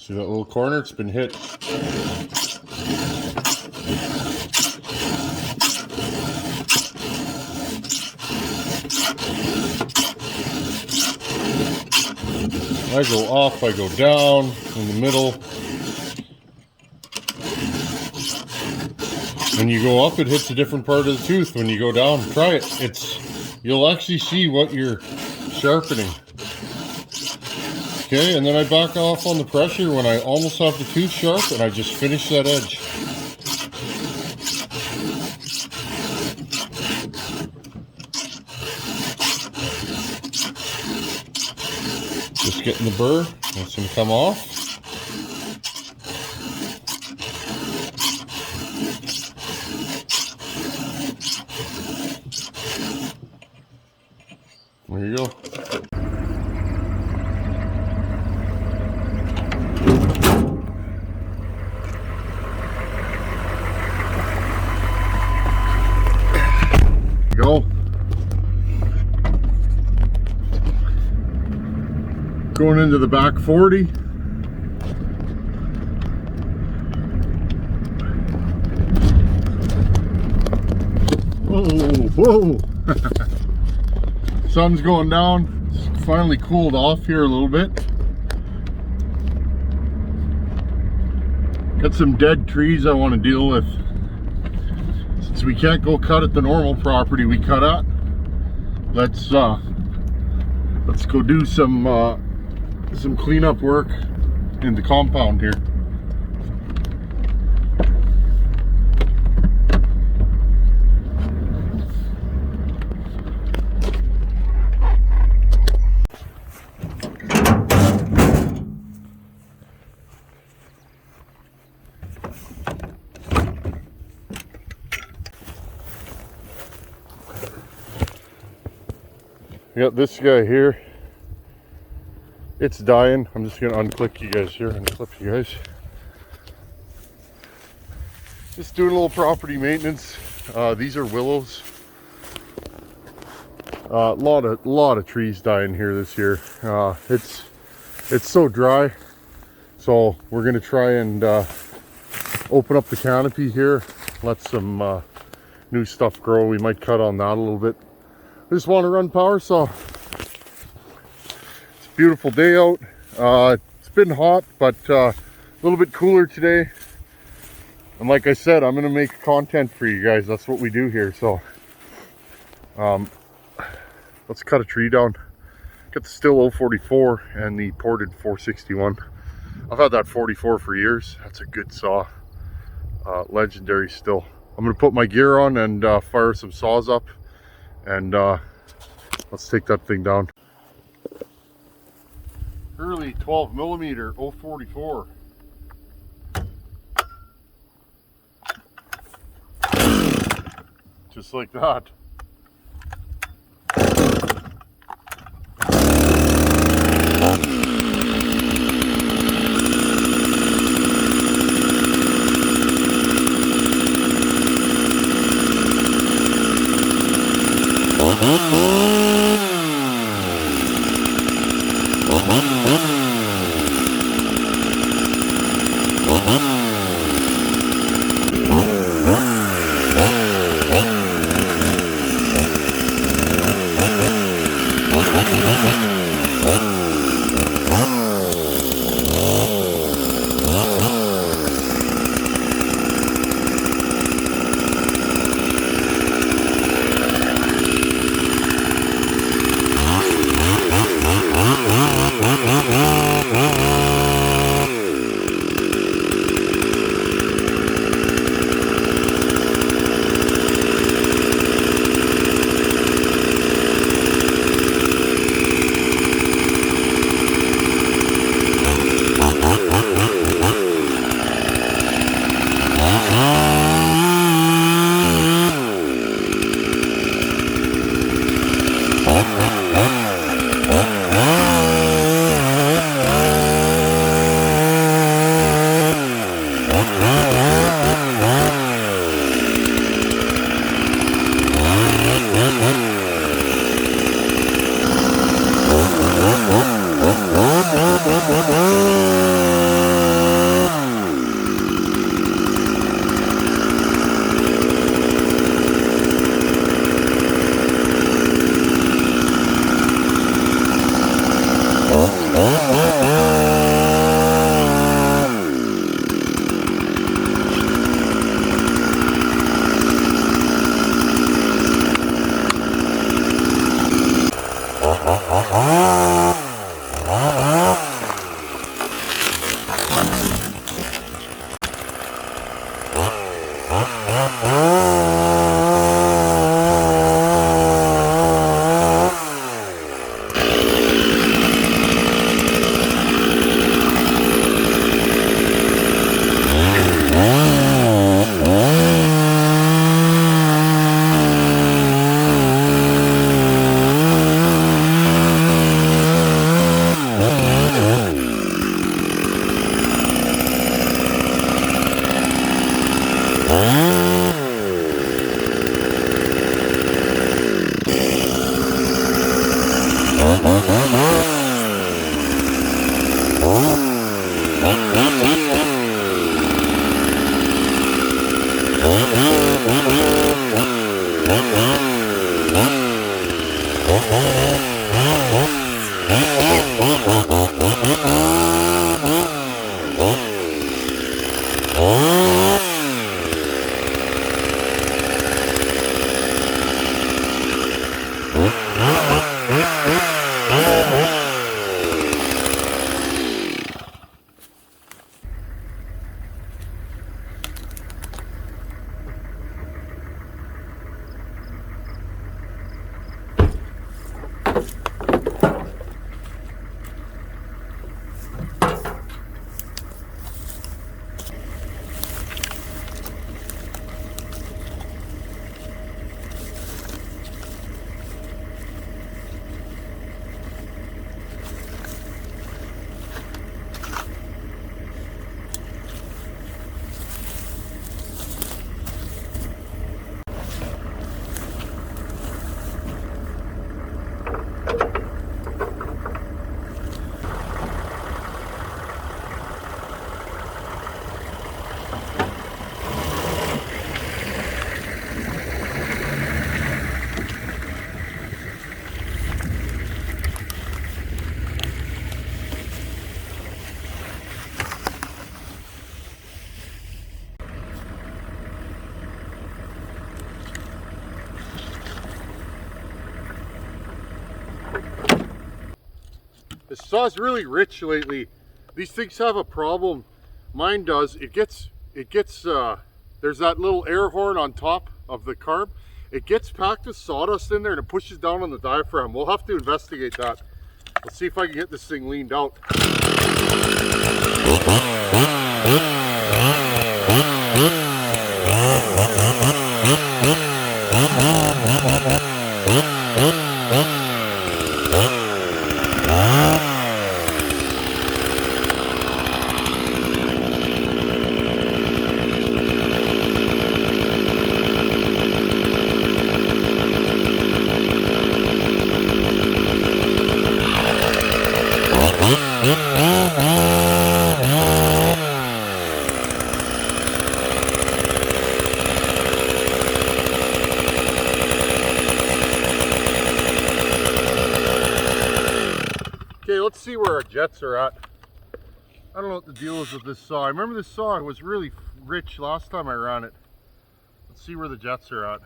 See that little corner? It's been hit. I go up, I go down, in the middle. When you go up, it hits a different part of the tooth. When you go down, try it. You'll actually see what you're sharpening. Okay, and then I back off on the pressure when I almost have the tooth sharp, and I just finish that edge. Just getting the burr, that's going to come off. There you go. Going into the back 40. Whoa. Sun's going down. It's finally cooled off here a little bit. Got some dead trees I want to deal with. Since we can't go cut at the normal property we cut at, let's go do some cleanup work in the compound here. I got this guy here. It's dying. I'm just gonna unclick you guys here and clip you guys. Just doing a little property maintenance. These are willows. A lot of trees dying here this year. It's so dry, so we're gonna try and open up the canopy here, let some new stuff grow. We might cut on that a little bit. I just want to run power saw. Beautiful day out. It's been hot, but a little bit cooler today. And like I said, I'm gonna make content for you guys. That's what we do here. So let's cut a tree down. Got the Stihl 044 and the ported 461. I've had that 44 for years. That's a good saw. Legendary still. I'm gonna put my gear on and fire some saws up, and let's take that thing down. Early 12mm 044. Just like that. The saw's really rich lately. These things have a problem. Mine does. It gets there's that little air horn on top of the carb. It gets packed with sawdust in there and it pushes down on the diaphragm. We'll have to investigate that. Let's see if I can get this thing leaned out. Okay, let's see where our jets are at. I don't know what the deal is with this saw. I remember this saw was really rich last time I ran it. Let's see where the jets are at.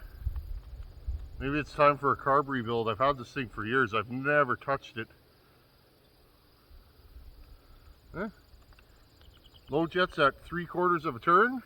Maybe it's time for a carb rebuild. I've had this thing for years. I've never touched it. Low jets at 3/4 of a turn.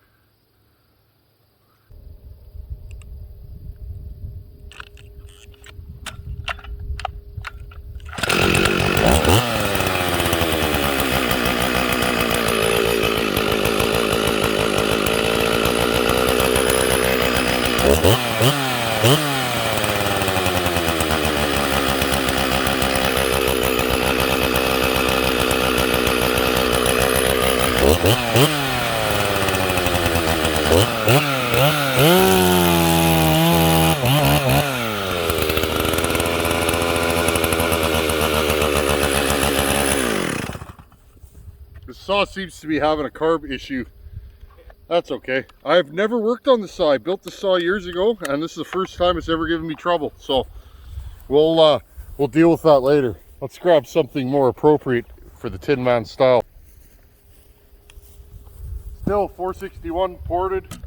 The saw seems to be having a carb issue. That's okay. I've never worked on the saw. I built the saw years ago, and this is the first time it's ever given me trouble. So we'll deal with that later. Let's grab something more appropriate for the Tin Man style. Stihl 461 ported.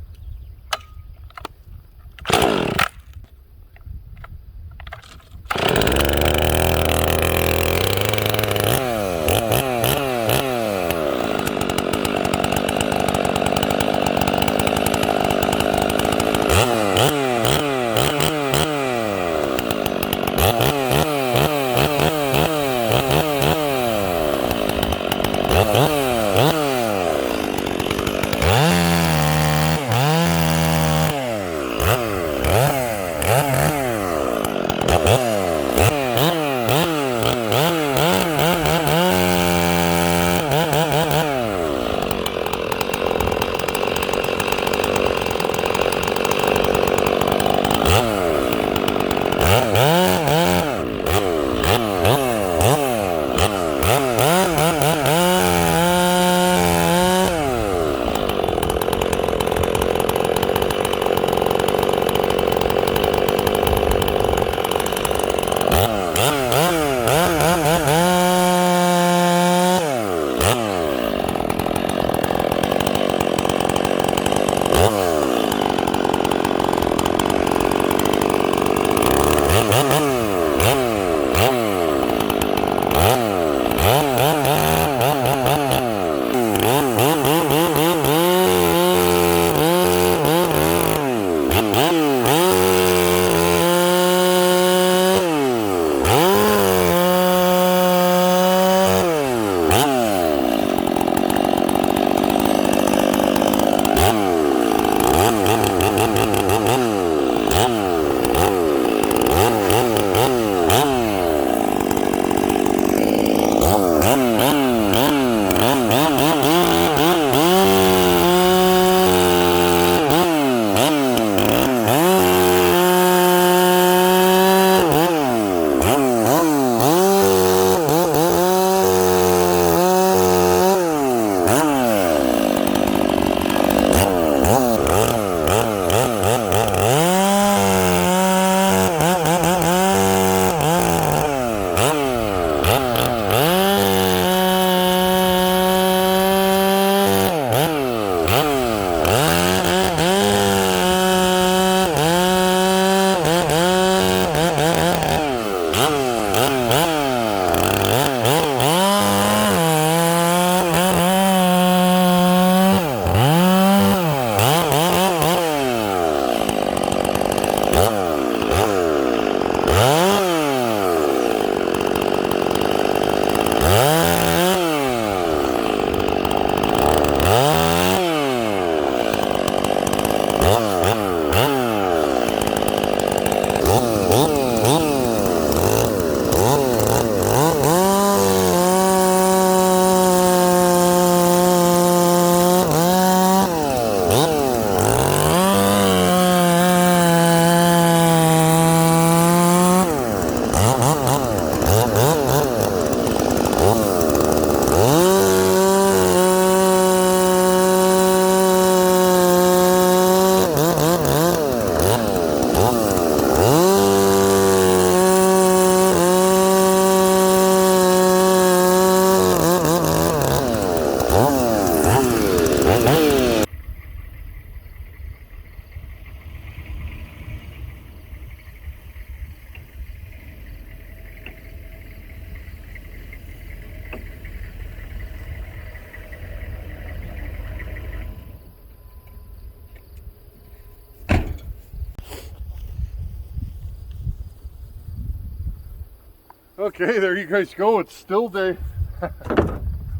Okay, there you guys go. It's still day.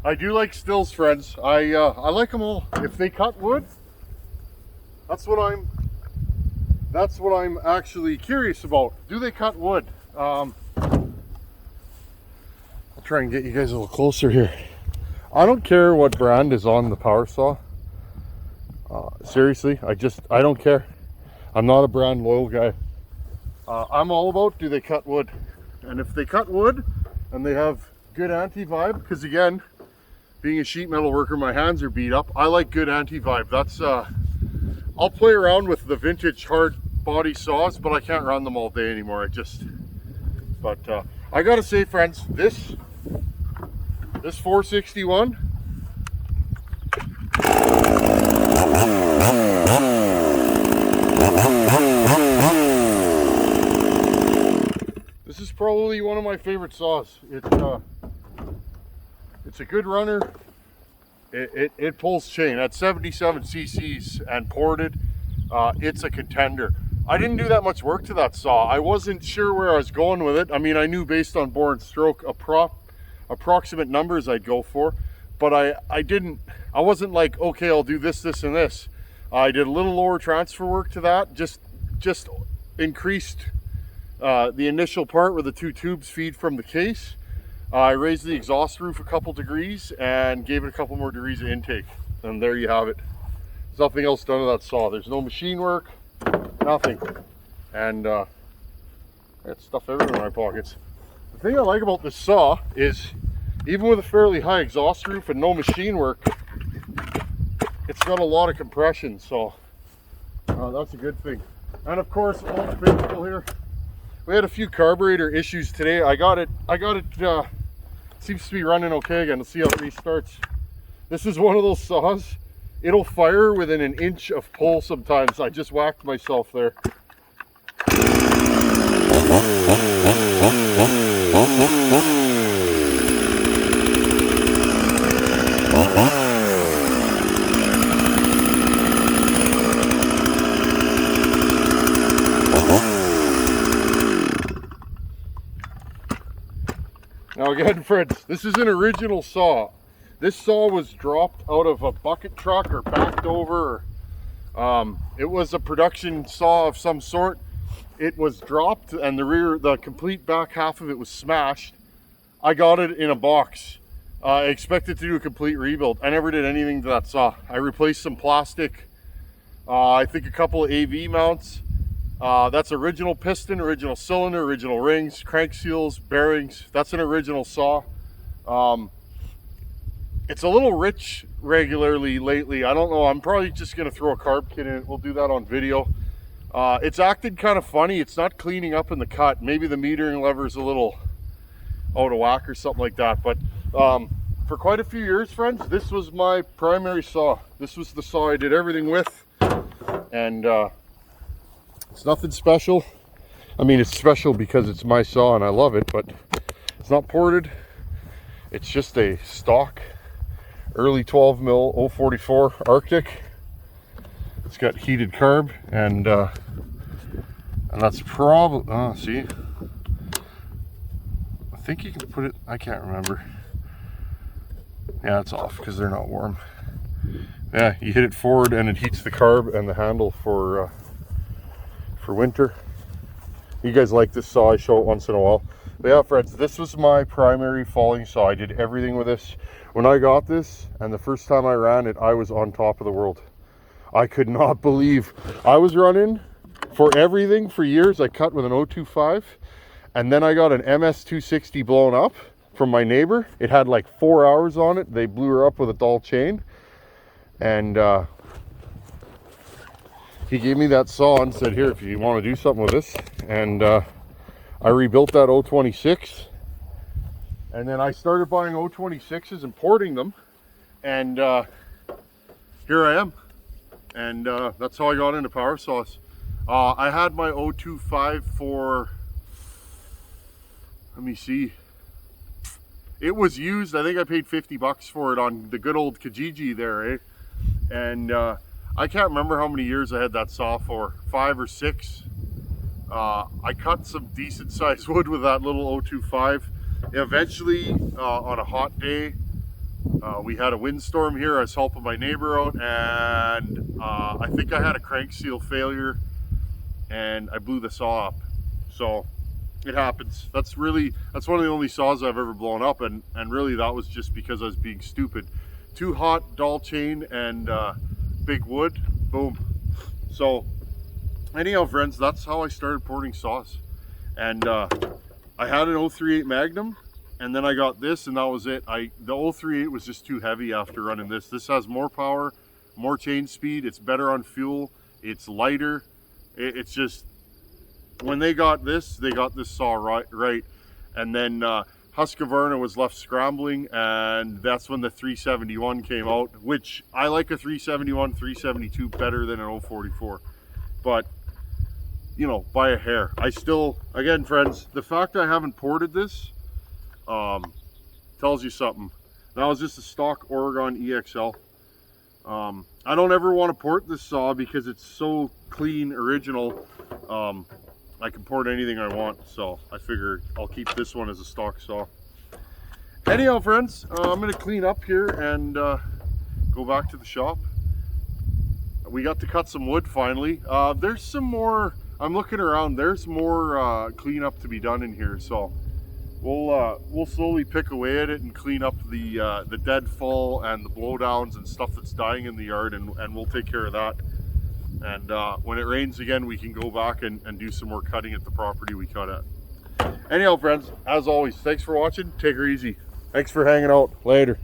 I do like Stihls, friends. I like them all. If they cut wood, that's what I'm actually curious about. Do they cut wood? I'll try and get you guys a little closer here. I don't care what brand is on the power saw. Seriously, I don't care. I'm not a brand loyal guy. I'm all about, do they cut wood? And if they cut wood and they have good anti-vibe, because again, being a sheet metal worker, my hands are beat up. I like good anti-vibe. That's I'll play around with the vintage hard body saws, but I can't run them all day anymore. But I gotta say, friends, this 461, this is probably one of my favorite saws. It's a good runner. It pulls chain at 77 cc's and ported. It's a contender. I didn't do that much work to that saw. I wasn't sure where I was going with it. I mean, I knew based on bore and stroke approximate numbers I'd go for, but I wasn't like, okay, I'll do this, this, and this. I did a little lower transfer work to that, just increased the initial part where the two tubes feed from the case. I raised the exhaust roof a couple degrees and gave it a couple more degrees of intake. And there you have it. There's nothing else done to that saw. There's no machine work, nothing. And I got stuff everywhere in my pockets. The thing I like about this saw is, even with a fairly high exhaust roof and no machine work, it's got a lot of compression, so that's a good thing. And of course, all faithful here. We had a few carburetor issues today. I got it seems to be running okay again. Let's see how it restarts. This is one of those saws. It'll fire within an inch of pull sometimes. I just whacked myself there. Now again, friends, this is an original saw. This saw was dropped out of a bucket truck or backed over. It was a production saw of some sort. It was dropped and the complete back half of it was smashed. I got it in a box. I expected to do a complete rebuild. I never did anything to that saw. I replaced some plastic, I think a couple of AV mounts. That's original piston, original cylinder, original rings, crank seals, bearings. That's an original saw. It's a little rich regularly lately. I don't know. I'm probably just going to throw a carb kit in it. We'll do that on video. It's acted kind of funny. It's not cleaning up in the cut. Maybe the metering lever is a little out of whack or something like that. But for quite a few years, friends, this was my primary saw. This was the saw I did everything with. And it's nothing special. I mean, it's special because it's my saw and I love it, but it's not ported. It's just a stock early 12 mil 044 Arctic. It's got heated carb and that's probably, see, I think you can put it, I can't remember. Yeah, it's off because they're not warm. Yeah, you hit it forward and it heats the carb and the handle for winter. You guys like this saw, I show it once in a while. But yeah, friends, this was my primary falling saw. I did everything with this. When I got this and the first time I ran it, I was on top of the world. I could not believe I was running for everything for years. I cut with an 025 and then I got an MS260 blown up from my neighbor. It had like 4 hours on it. They blew her up with a dull chain, and he gave me that saw and said, here, if you want to do something with this. And I rebuilt that 026, and then I started buying 026s and porting them, and here I am. And that's how I got into power saws. I had my 025 for, let me see, it was used. I think I paid 50 bucks for it on the good old Kijiji there, eh? And I can't remember how many years I had that saw for, 5 or 6. I cut some decent sized wood with that little 025. Eventually, on a hot day, we had a windstorm here. I was helping my neighbor out, and I think I had a crank seal failure, and I blew the saw up. So it happens. That's one of the only saws I've ever blown up, and really that was just because I was being stupid. Too hot, dull chain, and big wood, boom. So anyhow, friends, that's how I started porting saws. And I had an 038 Magnum, and then I got this, and that was it. The 038 was just too heavy after running this. This has more power, more chain speed, it's better on fuel, it's lighter. It's just, when they got this saw right. And then Husqvarna was left scrambling, and that's when the 371 came out, which I like a 371, 372 better than an 044. But, you know, by a hair. I still, again, friends, the fact I haven't ported this tells you something. That was just a stock Oregon EXL. I don't ever want to port this saw because it's so clean, original. I can port anything I want, so I figure I'll keep this one as a stock saw. Anyhow, friends, I'm going to clean up here and go back to the shop. We got to cut some wood finally. There's some more, I'm looking around, there's more cleanup to be done in here, so we'll slowly pick away at it and clean up the deadfall and the blowdowns and stuff that's dying in the yard, and we'll take care of that. And when it rains again, we can go back and do some more cutting at the property we cut at. Anyhow, friends, as always, thanks for watching. Take her easy. Thanks for hanging out. Later.